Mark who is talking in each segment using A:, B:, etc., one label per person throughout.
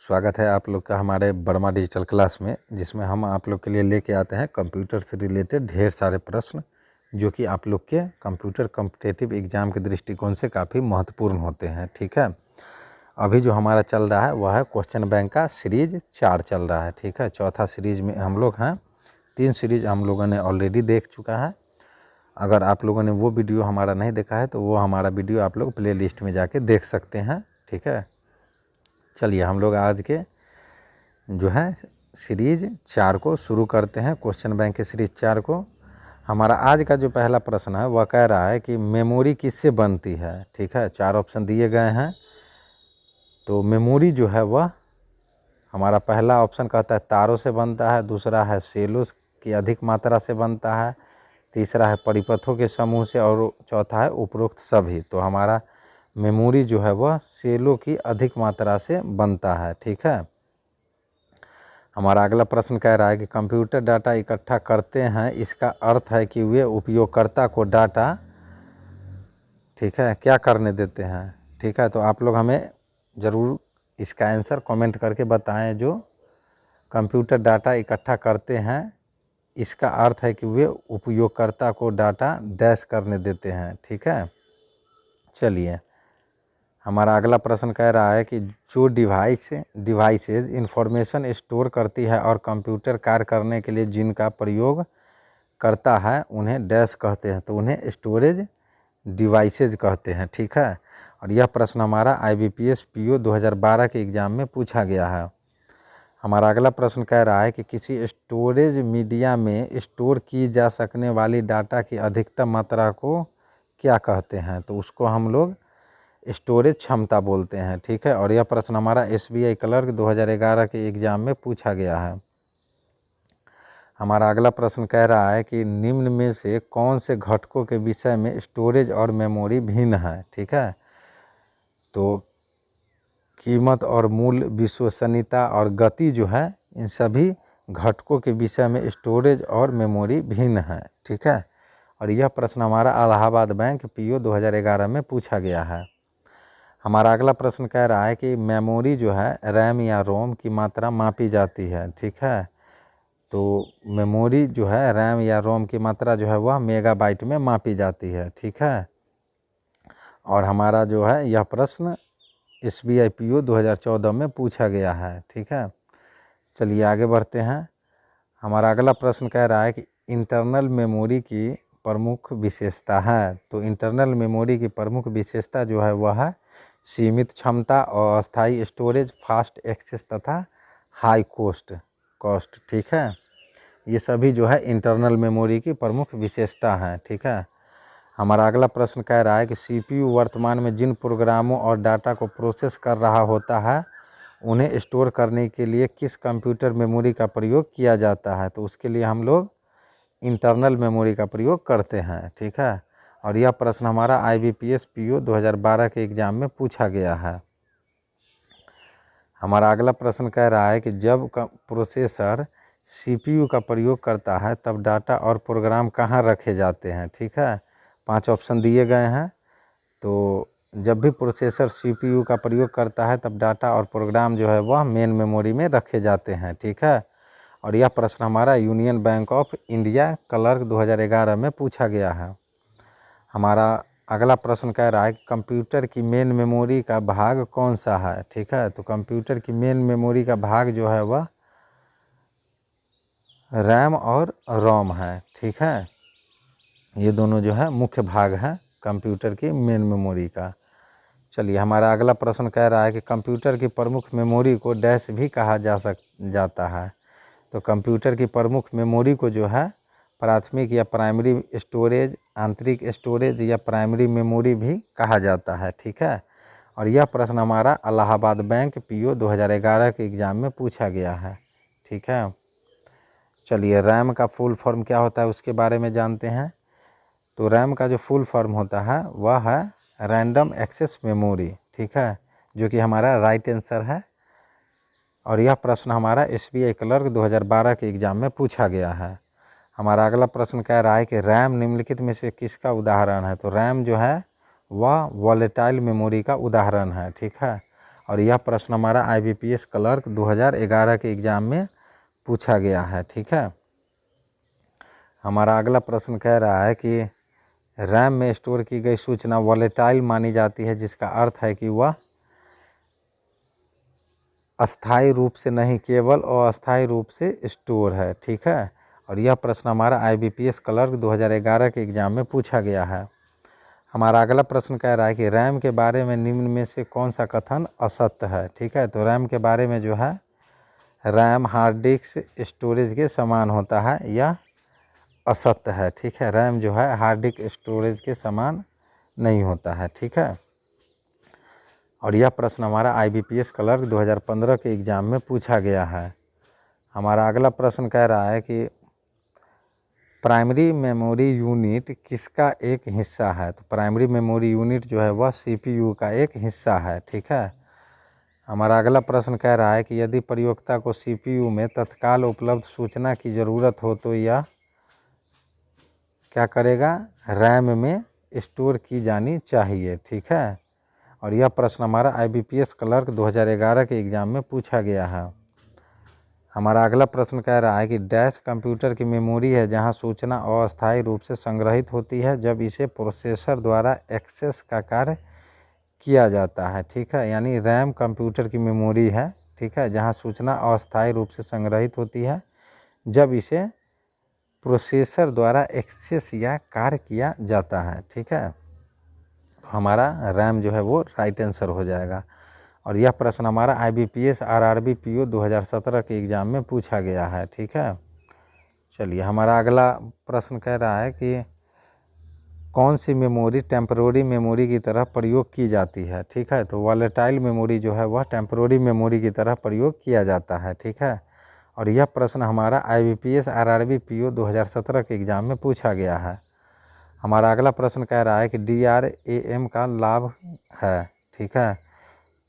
A: स्वागत है आप लोग का हमारे वर्मा डिजिटल क्लास में, जिसमें हम आप लोग के लिए लेके आते हैं कंप्यूटर से रिलेटेड ढेर सारे प्रश्न जो कि आप लोग के कंप्यूटर कॉम्पिटिटिव एग्ज़ाम के दृष्टिकोण से काफ़ी महत्वपूर्ण होते हैं। ठीक है, अभी जो हमारा चल रहा है वह है क्वेश्चन बैंक का सीरीज 4 चल रहा है। ठीक है, चौथा सीरीज में हम लोग हैं। 3 सीरीज हम लोगों ने ऑलरेडी देख चुका है। अगर आप लोगों ने वो वीडियो हमारा नहीं देखा है तो वो हमारा वीडियो आप लोग प्ले लिस्ट में जाके देख सकते हैं। ठीक है, चलिए हम लोग आज के जो है सीरीज 4 को शुरू करते हैं। क्वेश्चन बैंक के सीरीज 4 को हमारा आज का जो पहला प्रश्न है वह कह रहा है कि मेमोरी किससे बनती है। ठीक है, 4 ऑप्शन दिए गए हैं। तो मेमोरी जो है वह हमारा पहला ऑप्शन कहता है तारों से बनता है, दूसरा है सेलों की अधिक मात्रा से बनता है, तीसरा है परिपथों के समूह से और चौथा है उपरोक्त सभी। तो हमारा मेमोरी जो है वह सेलों की अधिक मात्रा से बनता है। ठीक है, हमारा अगला प्रश्न कह रहा है कि कंप्यूटर डाटा इकट्ठा करते हैं, इसका अर्थ है कि वे उपयोगकर्ता को डाटा ठीक है क्या करने देते हैं। ठीक है, तो आप लोग हमें ज़रूर इसका आंसर कमेंट करके बताएं। जो कंप्यूटर डाटा इकट्ठा करते हैं इसका अर्थ है कि वे उपयोगकर्ता को डाटा डैश करने देते हैं। ठीक है, चलिए हमारा अगला प्रश्न कह रहा है कि जो डिवाइसेज इंफॉर्मेशन स्टोर करती है और कंप्यूटर कार्य करने के लिए जिनका प्रयोग करता है उन्हें डैश कहते हैं। तो उन्हें स्टोरेज डिवाइसेज कहते हैं। ठीक है, और यह प्रश्न हमारा IBPS PO 2012 के एग्ज़ाम में पूछा गया है। हमारा अगला प्रश्न कह रहा है कि किसी स्टोरेज मीडिया में स्टोर की जा सकने वाली डाटा की अधिकतम मात्रा को क्या कहते हैं। तो उसको हम लोग स्टोरेज क्षमता बोलते हैं। ठीक है, और यह प्रश्न हमारा SBI क्लर्क 2011 के एग्ज़ाम में पूछा गया है। हमारा अगला प्रश्न कह रहा है कि निम्न में से कौन से घटकों के विषय में स्टोरेज और मेमोरी भिन्न है। ठीक है, तो कीमत और मूल्य, विश्वसनीयता और गति जो है इन सभी घटकों के विषय में स्टोरेज और मेमोरी भिन्न है। ठीक है, और यह प्रश्न हमारा इलाहाबाद बैंक PO 2011 में पूछा गया है। हमारा अगला प्रश्न कह रहा है कि मेमोरी जो है रैम या रोम की मात्रा मापी जाती है। ठीक है, तो मेमोरी जो है रैम या रोम की मात्रा जो है वह मेगाबाइट में मापी जाती है। ठीक है, और हमारा जो है यह प्रश्न SBI PO 2014 में पूछा गया है। ठीक है, चलिए आगे बढ़ते हैं। हमारा अगला प्रश्न कह रहा है कि इंटरनल मेमोरी की प्रमुख विशेषता है। तो इंटरनल मेमोरी की प्रमुख विशेषता जो है वह है सीमित क्षमता और अस्थायी स्टोरेज, फास्ट एक्सेस तथा हाई कॉस्ट। ठीक है, ये सभी जो है इंटरनल मेमोरी की प्रमुख विशेषता हैं। ठीक है, हमारा अगला प्रश्न कह रहा है कि CPU वर्तमान में जिन प्रोग्रामों और डाटा को प्रोसेस कर रहा होता है उन्हें स्टोर करने के लिए किस कंप्यूटर मेमोरी का प्रयोग किया जाता है। तो उसके लिए हम लोग इंटरनल मेमोरी का प्रयोग करते हैं। ठीक है, और यह प्रश्न हमारा IBPS PO 2012 के एग्ज़ाम में पूछा गया है। हमारा अगला प्रश्न कह रहा है कि जब प्रोसेसर CPU का प्रयोग करता है तब डाटा और प्रोग्राम कहाँ रखे जाते हैं। ठीक है, 5 ऑप्शन दिए गए हैं। तो जब भी प्रोसेसर CPU का प्रयोग करता है तब डाटा और प्रोग्राम जो है वह मेन मेमोरी में रखे जाते हैं। ठीक है, और यह प्रश्न हमारा union bank of India clerk 2011 में पूछा गया है। हमारा अगला प्रश्न कह रहा है कि कंप्यूटर की मेन मेमोरी का भाग कौन सा है। ठीक है, तो कंप्यूटर की मेन मेमोरी का भाग जो है वह रैम और रोम है। ठीक है, ये दोनों जो है मुख्य भाग है कंप्यूटर की मेन मेमोरी का। चलिए हमारा अगला प्रश्न कह रहा है कि कंप्यूटर की प्रमुख मेमोरी को डैश भी कहा जाता है। तो कंप्यूटर की प्रमुख मेमोरी को जो है प्राथमिक या प्राइमरी स्टोरेज, आंतरिक स्टोरेज या प्राइमरी मेमोरी भी कहा जाता है। ठीक है, और यह प्रश्न हमारा इलाहाबाद बैंक PO 2011 के एग्ज़ाम में पूछा गया है। ठीक है, चलिए रैम का फुल फॉर्म क्या होता है उसके बारे में जानते हैं। तो रैम का जो फुल फॉर्म होता है वह है रैंडम एक्सेस मेमोरी। ठीक है, जो कि हमारा राइट आंसर है, और यह प्रश्न हमारा SBI क्लर्क 2012 के एग्ज़ाम में पूछा गया है। हमारा अगला प्रश्न कह रहा है कि रैम निम्नलिखित में से किसका उदाहरण है। तो रैम जो है वह वॉलेटाइल मेमोरी का उदाहरण है। ठीक है, और यह प्रश्न हमारा IBPS क्लर्क 2011 के एग्ज़ाम में पूछा गया है। ठीक है, हमारा अगला प्रश्न कह रहा है कि रैम में स्टोर की गई सूचना वॉलेटाइल मानी जाती है, जिसका अर्थ है कि वह अस्थायी रूप से नहीं, केवल अस्थायी रूप से स्टोर है। ठीक है, और यह प्रश्न हमारा IBPS क्लर्क 2011 के एग्ज़ाम में पूछा गया है। हमारा अगला प्रश्न कह रहा है कि रैम के बारे में निम्न में से कौन सा कथन असत्य है। ठीक है, तो रैम के बारे में जो है, रैम हार्ड डिस्क स्टोरेज के समान होता है, यह असत्य है। ठीक है, रैम जो है हार्ड डिस्क स्टोरेज के समान नहीं होता है। ठीक है, और यह प्रश्न हमारा IBPS क्लर्क 2015 के एग्ज़ाम में पूछा गया है। हमारा अगला प्रश्न कह रहा है कि प्राइमरी मेमोरी यूनिट किसका एक हिस्सा है। तो प्राइमरी मेमोरी यूनिट जो है वह CPU का एक हिस्सा है। ठीक है, हमारा अगला प्रश्न कह रहा है कि यदि प्रयोक्ता को CPU में तत्काल उपलब्ध सूचना की ज़रूरत हो तो यह क्या करेगा, रैम में स्टोर की जानी चाहिए। ठीक है, और यह प्रश्न हमारा IBPS क्लर्क 2011 के एग्ज़ाम में पूछा गया है। हमारा अगला प्रश्न कह रहा है कि डैश कंप्यूटर की मेमोरी है जहां सूचना अस्थायी रूप से संग्रहित होती है जब इसे प्रोसेसर द्वारा एक्सेस का कार्य किया जाता है। ठीक है, यानी रैम कंप्यूटर की मेमोरी है। ठीक है, जहां सूचना अस्थायी रूप से संग्रहित होती है जब इसे प्रोसेसर द्वारा एक्सेस या कार्य किया जाता है। ठीक है, हमारा रैम जो है वो राइट आंसर हो जाएगा। और यह प्रश्न हमारा IBPS RRB PO 2017 के एग्ज़ाम में पूछा गया है। ठीक है, चलिए हमारा अगला प्रश्न कह रहा है कि कौन सी मेमोरी टेम्पररी मेमोरी की तरह प्रयोग की जाती है। ठीक है, तो वॉलेटाइल मेमोरी जो है वह टेम्पररी मेमोरी की तरह प्रयोग किया जाता है। ठीक है, और यह प्रश्न हमारा IBPS RRB PO 2017 के एग्ज़ाम में पूछा गया है। हमारा अगला प्रश्न कह रहा है कि DRAM का लाभ है। ठीक है,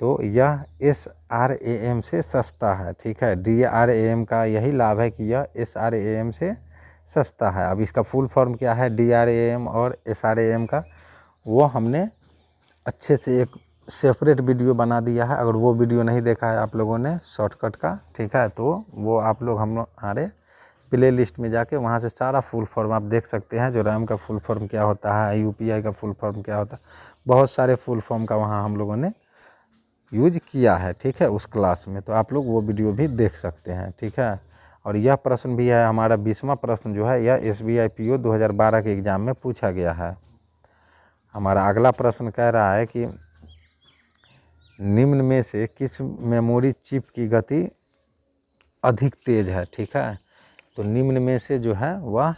A: तो यह SRAM से सस्ता है। ठीक है, DRAM का यही लाभ है कि यह SRAM से सस्ता है। अब इसका फुल फॉर्म क्या है DRAM और SRAM का, वो हमने अच्छे से एक सेपरेट वीडियो बना दिया है। अगर वो वीडियो नहीं देखा है आप लोगों ने शॉर्टकट का, ठीक है, तो वो आप लोग हमारे प्ले लिस्ट में जाके वहाँ से सारा फुल फॉर्म आप देख सकते हैं। जो रैम का फुल फॉर्म क्या होता है, UPI का फुल फॉर्म क्या होता है, बहुत सारे फुल फॉर्म का वहाँ हम लोगों ने यूज किया है। ठीक है, उस क्लास में, तो आप लोग वो वीडियो भी देख सकते हैं। ठीक है, और यह प्रश्न भी है हमारा 20वां प्रश्न जो है, यह SBI PO 2012 के एग्ज़ाम में पूछा गया है। हमारा अगला प्रश्न कह रहा है कि निम्न में से किस मेमोरी चिप की गति अधिक तेज है। ठीक है, तो निम्न में से जो है वह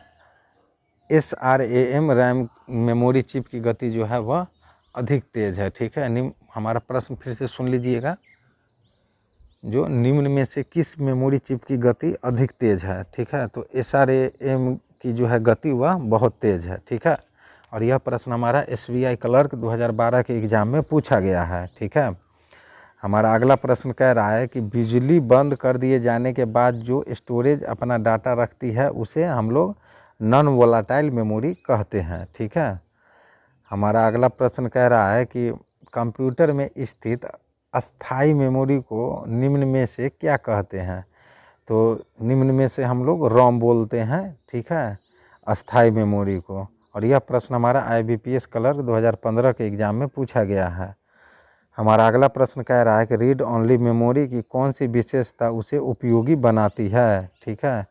A: SRAM रैम मेमोरी चिप की गति जो है वह अधिक तेज है। ठीक है, हमारा प्रश्न फिर से सुन लीजिएगा, जो निम्न में से किस मेमोरी चिप की गति अधिक तेज है। ठीक है, तो SRAM की जो है गति वह बहुत तेज है। ठीक है, और यह प्रश्न हमारा SBI क्लर्क 2012 के एग्ज़ाम में पूछा गया है। ठीक है, हमारा अगला प्रश्न कह रहा है कि बिजली बंद कर दिए जाने के बाद जो स्टोरेज अपना डाटा रखती है उसे हम लोग नॉन वोलाटाइल मेमोरी कहते हैं। ठीक है, हमारा अगला प्रश्न कह रहा है कि कंप्यूटर में स्थित अस्थाई मेमोरी को निम्न में से क्या कहते हैं। तो निम्न में से हम लोग रोम बोलते हैं। ठीक है, अस्थाई मेमोरी को, और यह प्रश्न हमारा IBPS क्लर्क 2015 के एग्ज़ाम में पूछा गया है। हमारा अगला प्रश्न कह रहा है कि रीड ओनली मेमोरी की कौन सी विशेषता उसे उपयोगी बनाती है। ठीक है,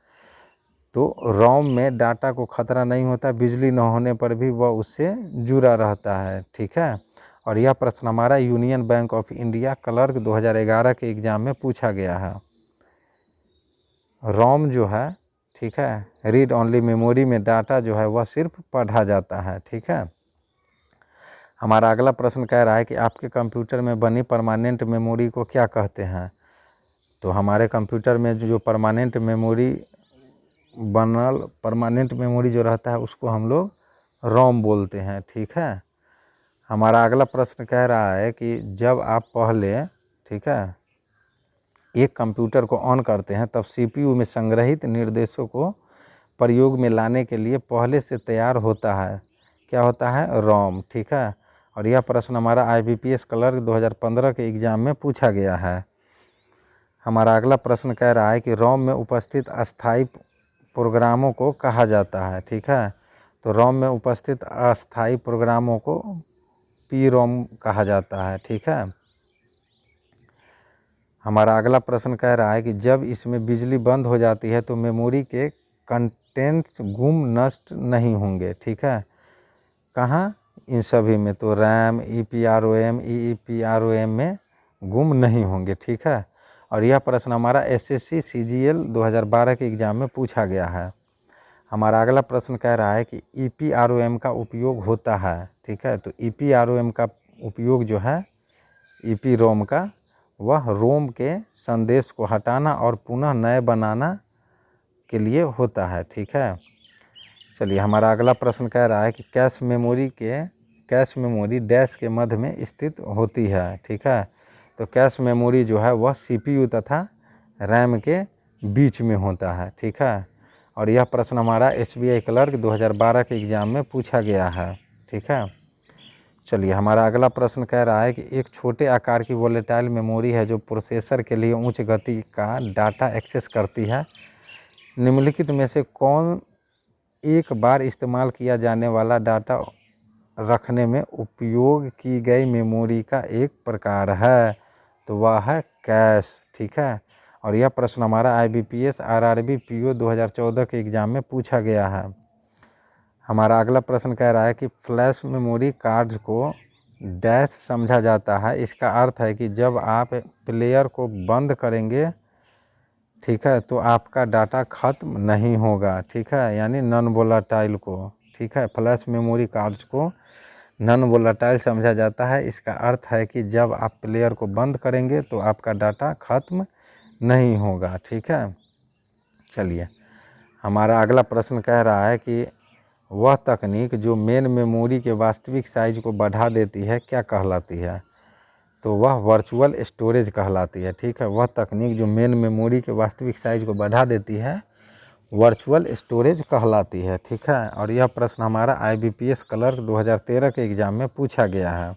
A: तो रोम में डाटा को खतरा नहीं होता, बिजली न होने पर भी वह उससे जुड़ा रहता है। ठीक है, और यह प्रश्न हमारा union bank of India clerk 2011 के एग्ज़ाम में पूछा गया है। रोम जो है, ठीक है, रीड ओनली मेमोरी में डाटा जो है वह सिर्फ पढ़ा जाता है। ठीक है, हमारा अगला प्रश्न कह रहा है कि आपके कंप्यूटर में बनी परमानेंट मेमोरी को क्या कहते हैं। तो हमारे कंप्यूटर में जो परमानेंट मेमोरी परमानेंट मेमोरी जो रहता है उसको हम लोग रोम बोलते हैं। ठीक है, हमारा अगला प्रश्न कह रहा है कि जब आप पहले, ठीक है, एक कंप्यूटर को ऑन करते हैं तब CPU में संग्रहित निर्देशों को प्रयोग में लाने के लिए पहले से तैयार होता है, क्या होता है, रोम। ठीक है, और यह प्रश्न हमारा IBPS क्लर्क 2015 के एग्ज़ाम में पूछा गया है। हमारा अगला प्रश्न कह रहा है कि रोम में उपस्थित अस्थायी प्रोग्रामों को कहा जाता है। ठीक है, तो रोम में उपस्थित अस्थायी प्रोग्रामों को PROM कहा जाता है। ठीक है, हमारा अगला प्रश्न कह रहा है कि जब इसमें बिजली बंद हो जाती है तो मेमोरी के कंटेंट्स गुम नष्ट नहीं होंगे। ठीक है, कहाँ? इन सभी में, तो रैम, EPROM, EEPROM में गुम नहीं होंगे। ठीक है, और यह प्रश्न हमारा SSC CGL 2012 के एग्ज़ाम में पूछा गया है। हमारा अगला प्रश्न कह रहा है कि EPROM का उपयोग होता है। ठीक है, तो EPROM का उपयोग जो है EPROM का, वह रोम के संदेश को हटाना और पुनः नए बनाना के लिए होता है। ठीक है, चलिए हमारा अगला प्रश्न कह रहा है कि कैश मेमोरी डैश के मध्य में स्थित होती है। ठीक है, तो कैश मेमोरी जो है वह CPU तथा रैम के बीच में होता है। ठीक है, और यह प्रश्न हमारा SBI क्लर्क 2012 के एग्ज़ाम में पूछा गया है। ठीक है, चलिए हमारा अगला प्रश्न कह रहा है कि एक छोटे आकार की वोलेटाइल मेमोरी है जो प्रोसेसर के लिए उच्च गति का डाटा एक्सेस करती है। निम्नलिखित में से कौन एक बार इस्तेमाल किया जाने वाला डाटा रखने में उपयोग की गई मेमोरी का एक प्रकार है? तो वह है कैश। ठीक है, और यह प्रश्न हमारा IBPS RRB PO 2014 के एग्ज़ाम में पूछा गया है। हमारा अगला प्रश्न कह रहा है कि फ्लैश मेमोरी कार्ड को डैश समझा जाता है। इसका अर्थ है कि जब आप प्लेयर को बंद करेंगे, ठीक है, तो आपका डाटा ख़त्म नहीं होगा। ठीक है, यानी नॉन वोलेटाइल को, ठीक है, फ्लैश मेमोरी कार्ड्स को नॉन वोलेटाइल समझा जाता है। इसका अर्थ है कि जब आप प्लेयर को बंद करेंगे तो आपका डाटा ख़त्म नहीं होगा। ठीक है, चलिए हमारा अगला प्रश्न कह रहा है कि वह तकनीक जो मेन मेमोरी के वास्तविक साइज को बढ़ा देती है क्या कहलाती है? तो वह वर्चुअल स्टोरेज कहलाती है। ठीक है, वह तकनीक जो मेन मेमोरी के वास्तविक साइज को बढ़ा देती है वर्चुअल स्टोरेज कहलाती है। ठीक है, और यह प्रश्न हमारा IBPS क्लर्क 2013 के एग्ज़ाम में पूछा गया है।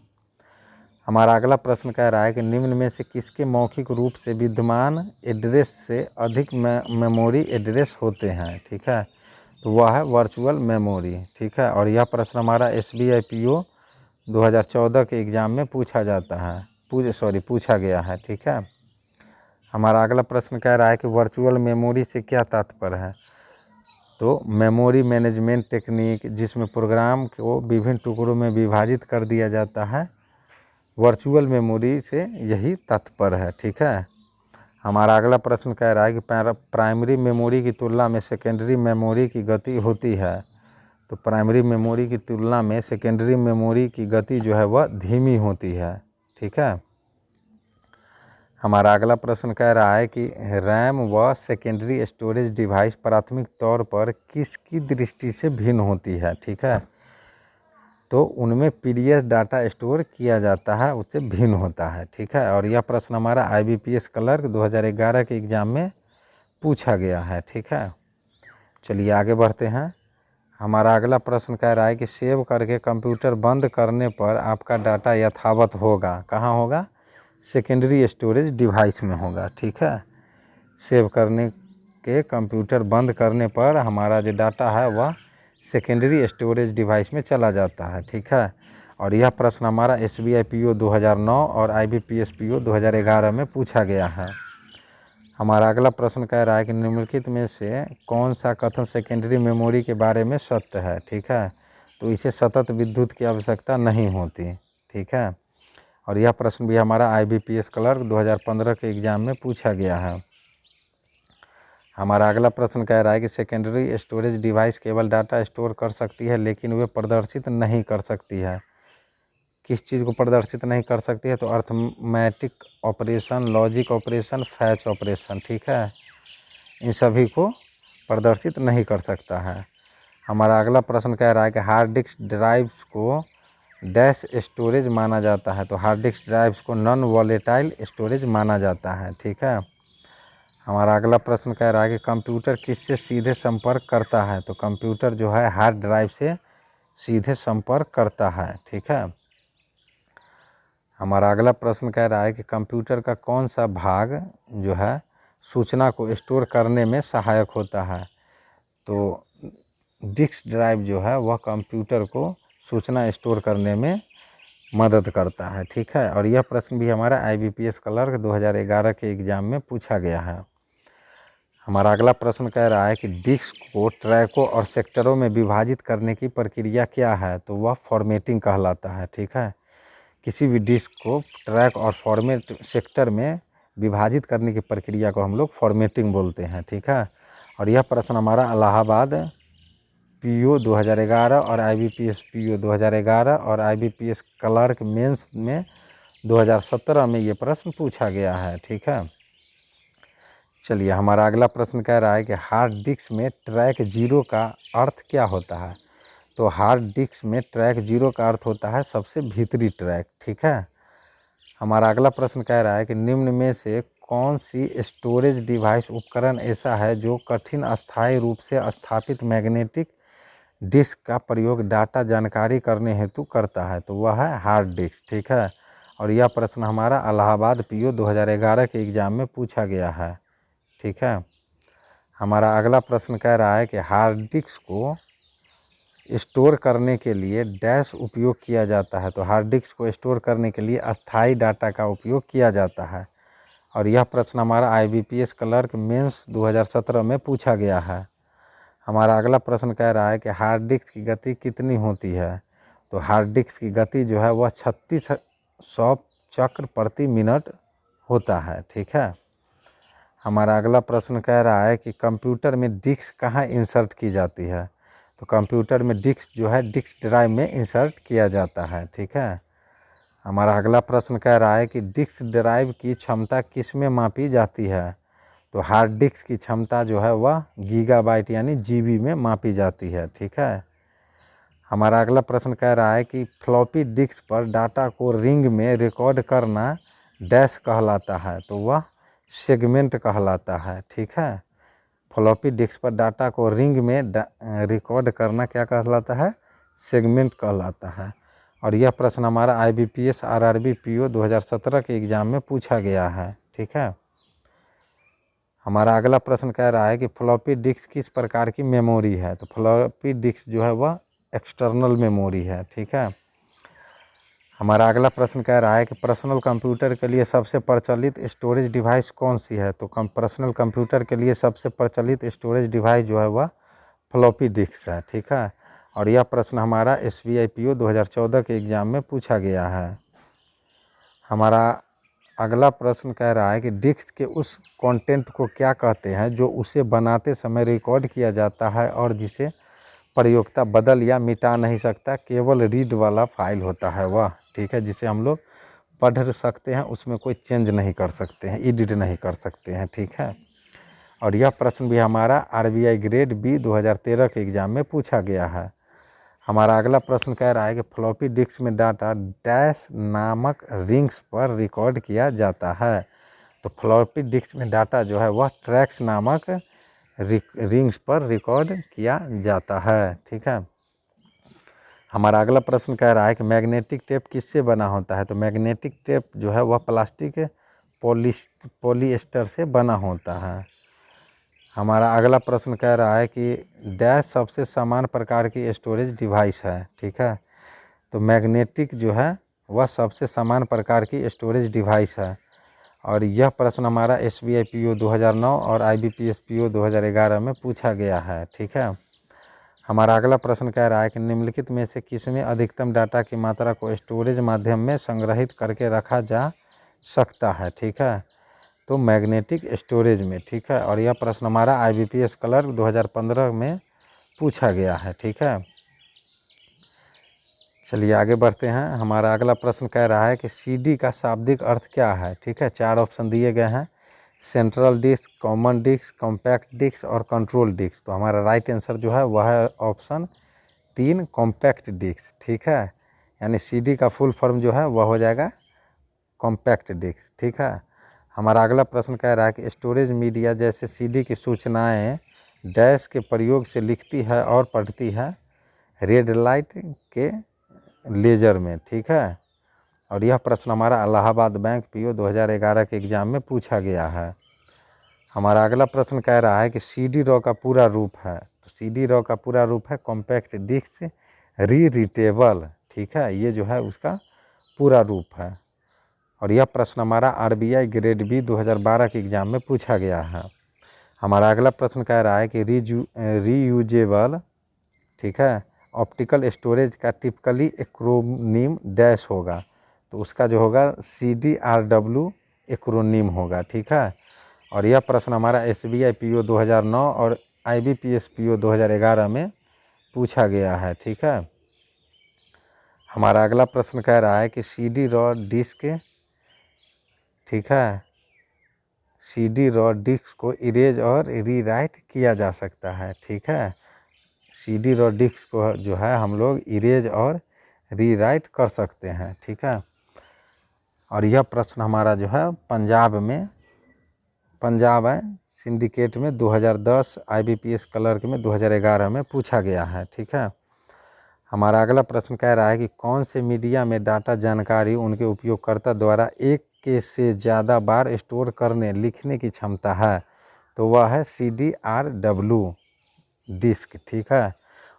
A: हमारा अगला प्रश्न कह रहा है कि निम्न में से किसके मौखिक रूप से विद्यमान एड्रेस से अधिक मेमोरी एड्रेस होते हैं? ठीक है, तो वह है वर्चुअल मेमोरी। ठीक है, और यह प्रश्न हमारा SBI PO 2014 के एग्ज़ाम में पूछा गया है। ठीक है, हमारा अगला प्रश्न कह रहा है कि वर्चुअल मेमोरी से क्या तात्पर्य है? तो मेमोरी मैनेजमेंट टेक्निक जिसमें प्रोग्राम को विभिन्न टुकड़ों में विभाजित कर दिया जाता है, वर्चुअल मेमोरी से यही तात्पर्य है। ठीक है, हमारा अगला प्रश्न कह रहा है कि प्राइमरी मेमोरी की तुलना में सेकेंडरी मेमोरी की गति होती है। तो प्राइमरी मेमोरी की तुलना में सेकेंडरी मेमोरी की गति जो है वह धीमी होती है। ठीक है, हमारा अगला प्रश्न कह रहा है कि रैम व सेकेंडरी स्टोरेज डिवाइस प्राथमिक तौर पर किसकी दृष्टि से भिन्न होती है? ठीक है, तो उनमें PDF डाटा स्टोर किया जाता है, उससे भिन्न होता है। ठीक है, और यह प्रश्न हमारा IBPS क्लर्क 2011 के एग्ज़ाम में पूछा गया है। ठीक है, चलिए आगे बढ़ते हैं। हमारा अगला प्रश्न कह रहा है कि सेव करके कंप्यूटर बंद करने पर आपका डाटा यथावत होगा। कहाँ होगा? सेकेंडरी स्टोरेज डिवाइस में होगा। ठीक है, सेव करने के कंप्यूटर बंद करने पर हमारा जो डाटा है वह सेकेंडरी स्टोरेज डिवाइस में चला जाता है। ठीक है, और यह प्रश्न हमारा SBI PO 2009 और IBPS PO 2011 में पूछा गया है। हमारा अगला प्रश्न कह रहा है कि निम्नलिखित में से कौन सा कथन सेकेंडरी मेमोरी के बारे में सत्य है? ठीक है, तो इसे सतत विद्युत की आवश्यकता नहीं होती। ठीक है, और यह प्रश्न भी हमारा IBPS क्लर्क 2015 के एग्ज़ाम में पूछा गया है। हमारा अगला प्रश्न कह रहा है कि सेकेंडरी स्टोरेज डिवाइस केवल डाटा स्टोर कर सकती है लेकिन वे प्रदर्शित नहीं कर सकती है। किस चीज़ को प्रदर्शित नहीं कर सकती है? तो arithmetic operation, logic operation, fetch operation. ठीक है, इन सभी को प्रदर्शित नहीं कर सकता है। हमारा अगला प्रश्न कह रहा है कि हार्ड डिस्क ड्राइव्स को डैश स्टोरेज माना जाता है। तो हार्ड डिस्क ड्राइव्स को नॉन वॉलेटाइल स्टोरेज माना जाता है। ठीक है, हमारा अगला प्रश्न कह रहा है कि कंप्यूटर किससे सीधे संपर्क करता है? तो कंप्यूटर जो है हार्ड ड्राइव से सीधे संपर्क करता है। ठीक है, हमारा अगला प्रश्न कह रहा है कि कंप्यूटर का कौन सा भाग जो है सूचना को स्टोर करने में सहायक होता है। तो डिस्क ड्राइव जो है वह कंप्यूटर को सूचना स्टोर करने में मदद करता है, ठीक है। और यह प्रश्न भी हमारा IBPS क्लर्क 2011 के एग्ज़ाम में पूछा गया है। हमारा अगला प्रश्न कह रहा है कि डिस्क को ट्रैकों और सेक्टरों में विभाजित करने की प्रक्रिया क्या है। तो वह फॉर्मेटिंग कहलाता है, ठीक है। किसी भी डिस्क को ट्रैक और फॉर्मेट सेक्टर में विभाजित करने की प्रक्रिया को हम लोग फॉर्मेटिंग बोलते हैं, ठीक है। और यह प्रश्न हमारा इलाहाबाद PO 2011 और IBPS PO 2011 और IBPS क्लर्क मेंस में 2017 में ये प्रश्न पूछा गया है, ठीक है। चलिए, हमारा अगला प्रश्न कह रहा है कि हार्ड डिस्क में ट्रैक 0 का अर्थ क्या होता है। तो हार्ड डिस्क में ट्रैक 0 का अर्थ होता है सबसे भीतरी ट्रैक, ठीक है। हमारा अगला प्रश्न कह रहा है कि निम्न में से कौन सी स्टोरेज डिवाइस उपकरण ऐसा है जो कठिन अस्थायी रूप से स्थापित मैग्नेटिक डिस्क का प्रयोग डाटा जानकारी करने हेतु करता है। तो वह है हार्ड डिस्क, ठीक है। और यह प्रश्न हमारा इलाहाबाद PO 2011 के एग्ज़ाम में पूछा गया है, ठीक है। हमारा अगला प्रश्न कह रहा है कि हार्ड डिस्क को स्टोर करने के लिए डैश उपयोग किया जाता है। तो हार्ड डिस्क को स्टोर करने के लिए अस्थायी डाटा का उपयोग किया जाता है। और यह प्रश्न हमारा IBPS क्लर्क मेंस 2017 में पूछा गया है। हमारा अगला प्रश्न कह रहा है कि हार्ड डिस्क की गति कितनी होती है। तो हार्ड डिस्क की गति जो है वह 3600 चक्र प्रति मिनट होता है, ठीक है। हमारा अगला प्रश्न कह रहा है कि कंप्यूटर में डिस्क कहाँ इंसर्ट की जाती है। तो कंप्यूटर में डिस्क जो है डिस्क ड्राइव में इंसर्ट किया जाता है, ठीक है। हमारा अगला प्रश्न कह रहा है कि डिस्क ड्राइव की क्षमता किस में मापी जाती है। तो हार्ड डिस्क की क्षमता जो है वह गीगाबाइट यानी GB में मापी जाती है, ठीक है। हमारा अगला प्रश्न कह रहा है कि फ्लॉपी डिस्क पर डाटा को रिंग में रिकॉर्ड करना डैश कहलाता है। तो वह सेगमेंट कहलाता है, ठीक है। फ्लॉपी डिस्क पर डाटा को रिंग में रिकॉर्ड करना क्या कहलाता है, सेगमेंट कहलाता है। और यह प्रश्न हमारा IBPS RRB PO 2017 के एग्ज़ाम में पूछा गया है, ठीक है। हमारा अगला प्रश्न कह रहा है कि फ्लॉपी डिस्क किस प्रकार की मेमोरी है। तो फ्लॉपी डिस्क जो है वह एक्सटर्नल मेमोरी है, ठीक है। हमारा अगला प्रश्न कह रहा है कि पर्सनल कंप्यूटर के लिए सबसे प्रचलित स्टोरेज डिवाइस कौन सी है। तो पर्सनल कंप्यूटर के लिए सबसे प्रचलित स्टोरेज डिवाइस जो है वह फ्लॉपी डिस्क है, ठीक है। और यह प्रश्न हमारा SBI PO 2014 के एग्ज़ाम में पूछा गया है। हमारा अगला प्रश्न कह रहा है कि डिस्क के उस कंटेंट को क्या कहते हैं जो उसे बनाते समय रिकॉर्ड किया जाता है और जिसे प्रयोक्ता बदल या मिटा नहीं सकता, केवल रीड वाला फाइल होता है वह, ठीक है। जिसे हम लोग पढ़ सकते हैं, उसमें कोई चेंज नहीं कर सकते हैं, एडिट नहीं कर सकते हैं, ठीक है। और यह प्रश्न भी हमारा RBI ग्रेड B 2013 के एग्ज़ाम में पूछा गया है। हमारा अगला प्रश्न कह रहा है कि फ्लॉपी डिस्क में डाटा डैश नामक रिंग्स पर रिकॉर्ड किया जाता है। तो फ्लॉपी डिस्क में डाटा जो है वह ट्रैक्स नामक रिंग्स पर रिकॉर्ड किया जाता है, ठीक है। हमारा अगला प्रश्न कह रहा है कि मैग्नेटिक टेप किससे बना होता है। तो मैग्नेटिक टेप जो है वह प्लास्टिक पॉलीएस्टर से बना होता है। हमारा अगला प्रश्न कह रहा है कि डैश सबसे समान प्रकार की स्टोरेज डिवाइस है, ठीक है। तो मैग्नेटिक जो है वह सबसे समान प्रकार की स्टोरेज डिवाइस है। और यह प्रश्न हमारा SBI PO 2009 और IBPS PO 2011 में पूछा गया है, ठीक है। हमारा अगला प्रश्न कह रहा है कि निम्नलिखित में से किसमें अधिकतम डाटा की मात्रा को स्टोरेज माध्यम में संग्रहित करके रखा जा सकता है, ठीक है। तो मैग्नेटिक स्टोरेज में, ठीक है। और यह प्रश्न हमारा IBPS क्लर्क 2015 में पूछा गया है, ठीक है। चलिए आगे बढ़ते हैं। हमारा अगला प्रश्न कह रहा है कि CD का शाब्दिक अर्थ क्या है, ठीक है। 4 ऑप्शन दिए गए हैं, central disc, common disc, compact disc और कंट्रोल डिस्क। तो हमारा राइट आंसर जो है वह है ऑप्शन 3 कॉम्पैक्ट डिस्क, ठीक है। यानी CD का फुल फॉर्म जो है वह हो जाएगा कॉम्पैक्ट डिस्क, ठीक है। हमारा अगला प्रश्न कह रहा है कि स्टोरेज मीडिया जैसे CD की सूचनाएं डैश के प्रयोग से लिखती है और पढ़ती है, रेड लाइट के लेजर में, ठीक है। और यह प्रश्न हमारा इलाहाबाद बैंक पीओ 2011 के एग्ज़ाम में पूछा गया है। हमारा अगला प्रश्न कह रहा है कि CD रॉ का पूरा रूप है, तो CD रॉ का पूरा रूप है कॉम्पैक्ट डिस्क रीटेबल, ठीक है, ये जो है उसका पूरा रूप है। और यह प्रश्न हमारा RBI ग्रेड B 2012 के एग्ज़ाम में पूछा गया है। हमारा अगला प्रश्न कह रहा है कि रीयूजेबल, ठीक है, ऑप्टिकल स्टोरेज का टिपिकली एक्रोनिम डैश होगा, तो उसका जो होगा CDRW एक्रोनिम होगा, ठीक है। और यह प्रश्न हमारा SBI PO 2009 और IBPS PO 2011 में पूछा गया है, ठीक है। हमारा अगला प्रश्न कह रहा है कि CD रॉ डिस्क, ठीक है, CD रॉ डिस्क को इरेज और रीराइट किया जा सकता है, ठीक है। CD रॉ डिस्क को जो है हम लोग इरेज और रीराइट कर सकते हैं, ठीक है। और यह प्रश्न हमारा जो है पंजाब है सिंडिकेट में 2010, IBPS क्लर्क में 2011 में पूछा गया है, ठीक है। हमारा अगला प्रश्न कह रहा है कि कौन से मीडिया में डाटा जानकारी उनके उपयोगकर्ता द्वारा एक के से ज़्यादा बार स्टोर करने लिखने की क्षमता है, तो वह है CDRW डिस्क, ठीक है।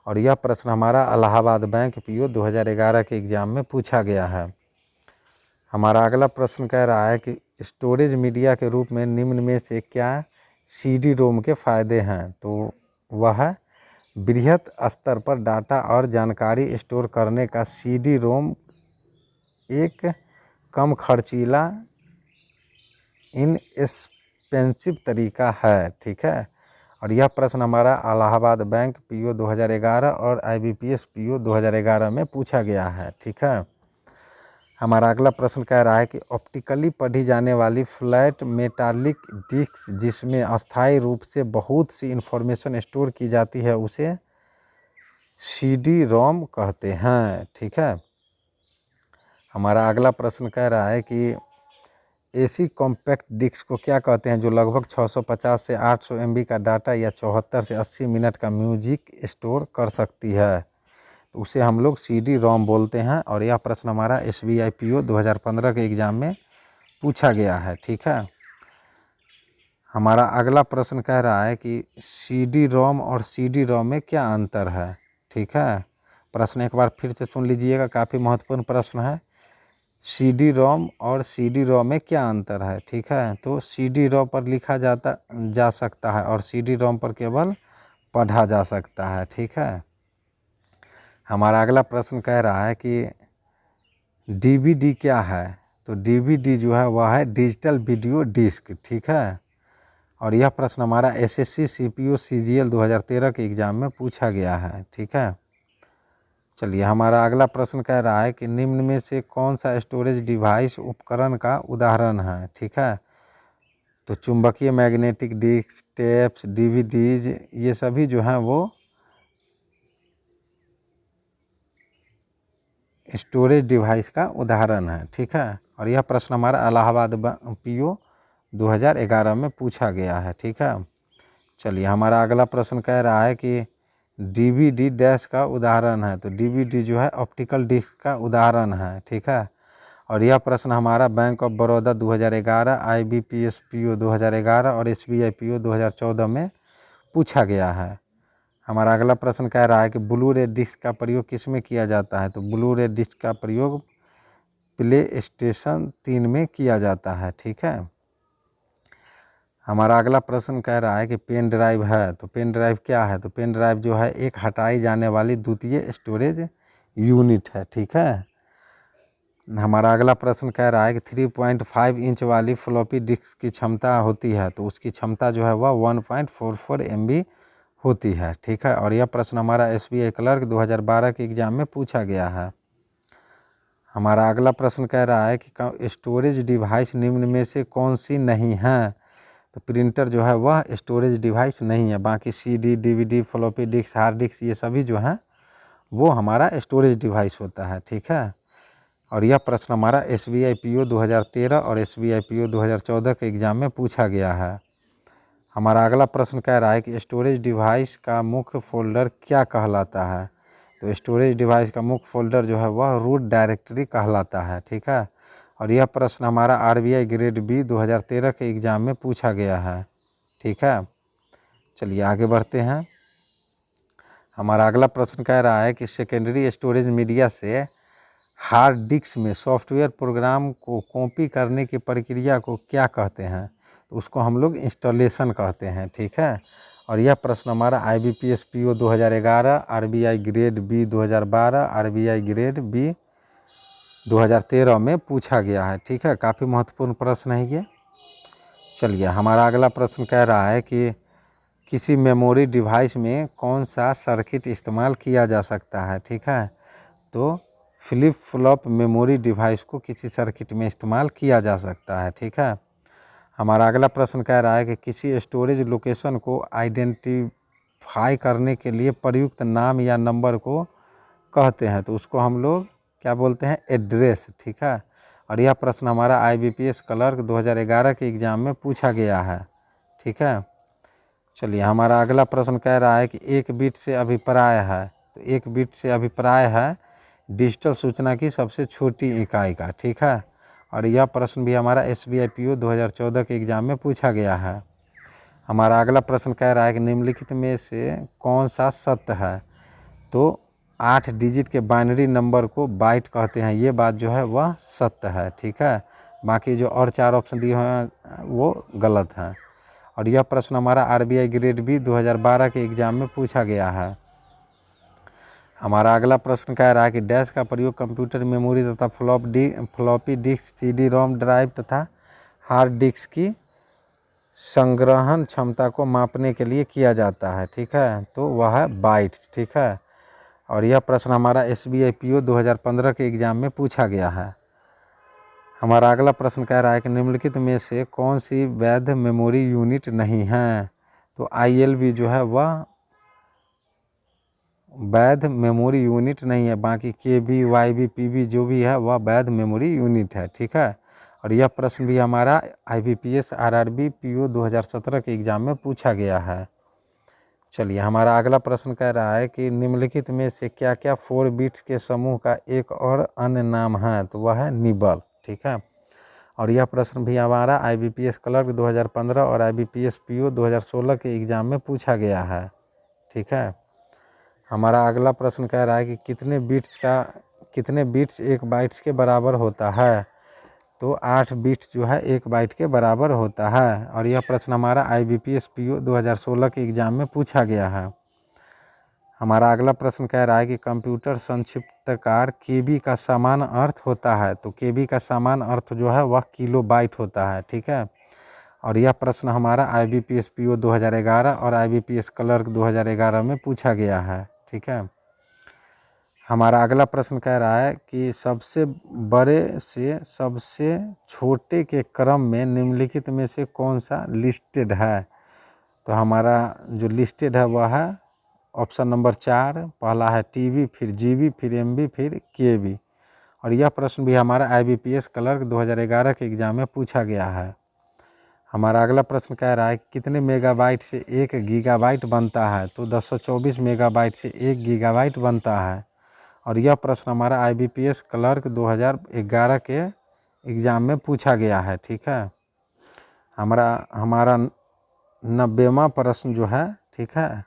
A: और यह प्रश्न हमारा इलाहाबाद बैंक PO 2011 के एग्ज़ाम में पूछा गया है। हमारा अगला प्रश्न कह रहा है कि स्टोरेज मीडिया के रूप में निम्न में से क्या CD रोम के फ़ायदे हैं, तो वह है बृहत स्तर पर डाटा और जानकारी स्टोर करने का CD रोम एक कम खर्चीला इनएक्सपेंसिव तरीका है, ठीक है। और यह प्रश्न हमारा इलाहाबाद बैंक PO 2011 और IBPS PO 2011 में पूछा गया है, ठीक है। हमारा अगला प्रश्न कह रहा है कि ऑप्टिकली पढ़ी जाने वाली फ्लैट मेटालिक डिस्क जिसमें अस्थायी रूप से बहुत सी इन्फॉर्मेशन स्टोर की जाती है उसे CD रोम कहते हैं, ठीक है। हमारा अगला प्रश्न कह रहा है कि ऐसी कॉम्पैक्ट डिस्क को क्या कहते हैं जो लगभग 650 से 800 MB का डाटा या 74 से 80 मिनट का म्यूजिक स्टोर कर सकती है, तो उसे हम लोग CD रोम बोलते हैं। और यह प्रश्न हमारा SBI PO 2015 के एग्ज़ाम में पूछा गया है, ठीक है। हमारा अगला प्रश्न कह रहा है कि CD रोम और CD रोम में क्या अंतर है, ठीक है। प्रश्न एक बार फिर से सुन लीजिएगा, काफ़ी महत्वपूर्ण प्रश्न है। CD रोम और CD रोम में क्या अंतर है, ठीक है। तो CD रोम पर लिखा जा सकता है और CD रोम पर केवल पढ़ा जा सकता है, ठीक है। हमारा अगला प्रश्न कह रहा है कि DVD क्या है, तो DVD जो है वह है डिजिटल वीडियो डिस्क, ठीक है। और यह प्रश्न हमारा SSC CPO CGL 2013 के एग्ज़ाम में पूछा गया है, ठीक है। चलिए, हमारा अगला प्रश्न कह रहा है कि निम्न में से कौन सा स्टोरेज डिवाइस उपकरण का उदाहरण है, ठीक है। तो चुंबकीय मैग्नेटिक डिस्क, टेप्स, DVDs, ये सभी जो हैं वो स्टोरेज डिवाइस का उदाहरण है, ठीक है। और यह प्रश्न हमारा इलाहाबाद PO 2011 में पूछा गया है, ठीक है। चलिए, हमारा अगला प्रश्न कह रहा है कि DVD डैश का उदाहरण है, तो DVD जो है ऑप्टिकल डिस्क का उदाहरण है, ठीक है। और यह प्रश्न हमारा bank of Baroda 2011, IBPS PO 2011 और SBI PO 2014 में पूछा गया है। हमारा अगला प्रश्न कह रहा है कि ब्लू रे डिस्क का प्रयोग किस में किया जाता है, तो ब्लू रे डिस्क का प्रयोग PlayStation 3 में किया जाता है, ठीक है। हमारा अगला प्रश्न कह रहा है कि पेन ड्राइव है, तो पेन ड्राइव क्या है, तो पेन ड्राइव जो है एक हटाई जाने वाली द्वितीय स्टोरेज यूनिट है, ठीक है। हमारा अगला प्रश्न कह रहा है कि 3.5 इंच वाली फ्लॉपी डिस्क की क्षमता होती है, तो उसकी क्षमता जो है वह 1.44 MB होती है, ठीक है। और यह प्रश्न हमारा SBI क्लर्क 2012 के एग्ज़ाम में पूछा गया है। हमारा अगला प्रश्न कह रहा है कि स्टोरेज डिवाइस निम्न में से कौन सी नहीं है, तो प्रिंटर जो है वह स्टोरेज डिवाइस नहीं है, बाकी CD, DVD, floppy disk, hard disk, ये सभी जो हैं वो हमारा स्टोरेज डिवाइस होता है, ठीक है। और यह प्रश्न हमारा SBI PO 2013 और SBI PO 2014 के एग्ज़ाम में पूछा गया है। हमारा अगला प्रश्न कह रहा है कि स्टोरेज डिवाइस का मुख्य फोल्डर क्या कहलाता है, तो स्टोरेज डिवाइस का मुख्य फोल्डर जो है वह रूट डायरेक्टरी कहलाता है। ठीक है, और यह प्रश्न हमारा RBI ग्रेड B 2013 के एग्ज़ाम में पूछा गया है। ठीक है, चलिए आगे बढ़ते हैं। हमारा अगला प्रश्न कह रहा है कि सेकेंडरी स्टोरेज मीडिया से हार्ड डिस्क में सॉफ्टवेयर प्रोग्राम को कॉपी करने की प्रक्रिया को क्या कहते हैं? तो उसको हम लोग इंस्टॉलेशन कहते हैं। ठीक है, और यह प्रश्न हमारा IBPS PO 2011, RBI grade B 2012, RBI grade B 2013 में पूछा गया है। ठीक है, काफ़ी महत्वपूर्ण प्रश्न है ये। चलिए हमारा अगला प्रश्न कह रहा है कि किसी मेमोरी डिवाइस में कौन सा सर्किट इस्तेमाल किया जा सकता है? ठीक है, तो फ्लिप फ्लॉप मेमोरी डिवाइस को किसी सर्किट में इस्तेमाल किया जा सकता है। ठीक है, हमारा अगला प्रश्न कह रहा है कि किसी स्टोरेज लोकेशन को आइडेंटिफाई करने के लिए प्रयुक्त नाम या नंबर को कहते हैं, तो उसको हम लोग क्या बोलते हैं? एड्रेस। ठीक है, और यह प्रश्न हमारा IBPS क्लर्क 2011 के एग्ज़ाम में पूछा गया है। ठीक है, चलिए हमारा अगला प्रश्न कह रहा है कि एक बिट से अभिप्राय है, तो एक बिट से अभिप्राय है डिजिटल सूचना की सबसे छोटी इकाई का। ठीक है, और यह प्रश्न भी हमारा SBI PO 2014 के एग्ज़ाम में पूछा गया है। हमारा अगला प्रश्न कह रहा है कि निम्नलिखित में से कौन सा सत्य है? तो 8 डिजिट के बाइनरी नंबर को बाइट कहते हैं, ये बात जो है वह सत्य है। ठीक है, बाकी जो और 4 ऑप्शन दिए हैं वो गलत हैं। और यह प्रश्न हमारा RBI ग्रेड B 2012 के एग्ज़ाम में पूछा गया है। हमारा अगला प्रश्न कह रहा है कि डैश का प्रयोग कंप्यूटर मेमोरी तथा फ्लॉपी डिस्क, CD-ROM ड्राइव तथा हार्ड डिस्क की संग्रहण क्षमता को मापने के लिए किया जाता है। ठीक है, तो वह है बाइट्स। ठीक है, और यह प्रश्न हमारा SBI PO 2015 के एग्ज़ाम में पूछा गया है। हमारा अगला प्रश्न कह रहा है कि निम्नलिखित में से कौन सी वैध मेमोरी यूनिट नहीं है? तो ILB जो है वह वैध मेमोरी यूनिट नहीं है, बाकी KB, YB, PB जो भी है वह वैध मेमोरी यूनिट है। ठीक है, और यह प्रश्न भी हमारा IBPS RRB PO 2017 के एग्ज़ाम में पूछा गया है। चलिए हमारा अगला प्रश्न कह रहा है कि निम्नलिखित में से क्या क्या 4 बिट्स के समूह का एक और अन्य नाम है? तो वह है निबल। ठीक है, और यह प्रश्न भी हमारा IBPS क्लर्क 2015 और IBPS PO 2016 के एग्ज़ाम में पूछा गया है। ठीक है, हमारा अगला प्रश्न कह रहा है कि कितने बिट्स 1 बाइट्स के बराबर होता है? तो 8 बिट्स जो है 1 बाइट के बराबर होता है, और यह प्रश्न हमारा IBPS PO 2016 के एग्ज़ाम में पूछा गया है। हमारा अगला प्रश्न कह रहा है कि कंप्यूटर संक्षिप्तकार KB का समान अर्थ होता है? तो KB का समान अर्थ जो है वह किलो बाइट होता है। ठीक है, और यह प्रश्न हमारा IBPS PO 2011 और IBPS क्लर्क 2011 में पूछा गया है। ठीक है, हमारा अगला प्रश्न कह रहा है कि सबसे बड़े से सबसे छोटे के क्रम में निम्नलिखित में से कौन सा लिस्टेड है? तो हमारा जो लिस्टेड है वह है ऑप्शन नंबर 4, पहला है TB, फिर GB, फिर MB, फिर KB, और यह प्रश्न भी हमारा IBPS क्लर्क 2011 के एग्ज़ाम में पूछा गया है। हमारा अगला प्रश्न कह रहा है कि कितने मेगाबाइट से 1 गीगाबाइट बनता है? तो 224 मेगाबाइट से 1 गीगाबाइट बनता है, और यह प्रश्न हमारा IBPS क्लर्क 2011 के एग्ज़ाम में पूछा गया है। ठीक है, हमारा 90वां प्रश्न जो है, ठीक है,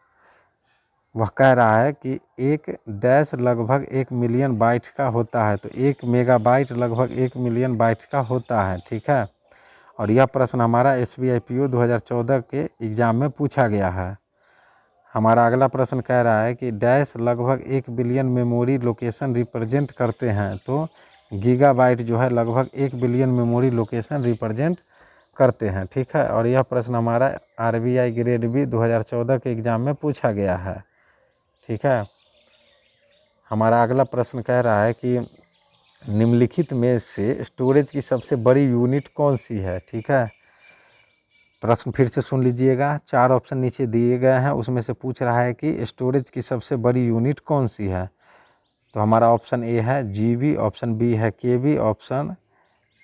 A: वह कह रहा है कि एक डैश लगभग 1 मिलियन बाइट्स का होता है? तो 1 मेगाबाइट लगभग 1 मिलियन बाइट्स का होता है। ठीक है, और यह प्रश्न हमारा SBI PO 2014 के एग्ज़ाम में पूछा गया है। हमारा अगला प्रश्न कह रहा है कि डैश लगभग 1 बिलियन मेमोरी लोकेशन रिप्रेजेंट करते हैं? तो गीगाबाइट जो है लगभग 1 बिलियन मेमोरी लोकेशन रिप्रेजेंट करते हैं। ठीक है, और यह प्रश्न हमारा RBI ग्रेड B 2014 के एग्ज़ाम में पूछा गया है। ठीक है, हमारा अगला प्रश्न कह रहा है कि निम्नलिखित में से स्टोरेज की सबसे बड़ी यूनिट कौन सी है? ठीक है, प्रश्न फिर से सुन लीजिएगा, 4 ऑप्शन नीचे दिए गए हैं, उसमें से पूछ रहा है कि स्टोरेज की सबसे बड़ी यूनिट कौन सी है? तो हमारा ऑप्शन A है GB, ऑप्शन B है KB, ऑप्शन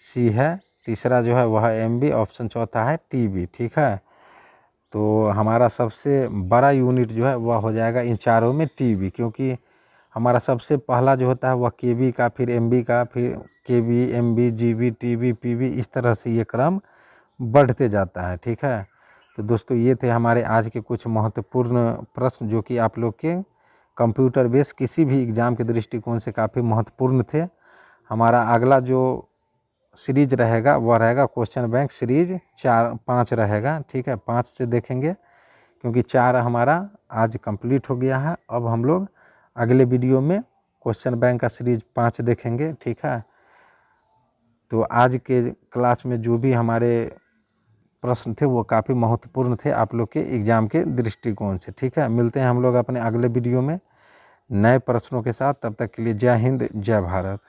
A: C है तीसरा जो है वह MB, ऑप्शन चौथा है TB। ठीक है, तो हमारा सबसे बड़ा यूनिट जो है वह हो जाएगा इन चारों में TB, क्योंकि हमारा सबसे पहला जो होता है वह केबी का, फिर एमबी का, फिर केबी, एमबी, जीबी, टीबी, पीबी, इस तरह से ये क्रम बढ़ते जाता है। ठीक है, तो दोस्तों ये थे हमारे आज के कुछ महत्वपूर्ण प्रश्न जो कि आप लोग के कंप्यूटर बेस किसी भी एग्ज़ाम के दृष्टिकोण से काफ़ी महत्वपूर्ण थे। हमारा अगला जो सीरीज रहेगा वह रहेगा क्वेश्चन बैंक सीरीज 4-5 रहेगा। ठीक है, 5 से देखेंगे क्योंकि 4 हमारा आज कंप्लीट हो गया है। अब हम लोग अगले वीडियो में क्वेश्चन बैंक का सीरीज 5 देखेंगे। ठीक है, तो आज के क्लास में जो भी हमारे प्रश्न थे वो काफ़ी महत्वपूर्ण थे आप लोग के एग्ज़ाम के दृष्टिकोण से। ठीक है, मिलते हैं हम लोग अपने अगले वीडियो में नए प्रश्नों के साथ। तब तक के लिए जय हिंद, जय भारत।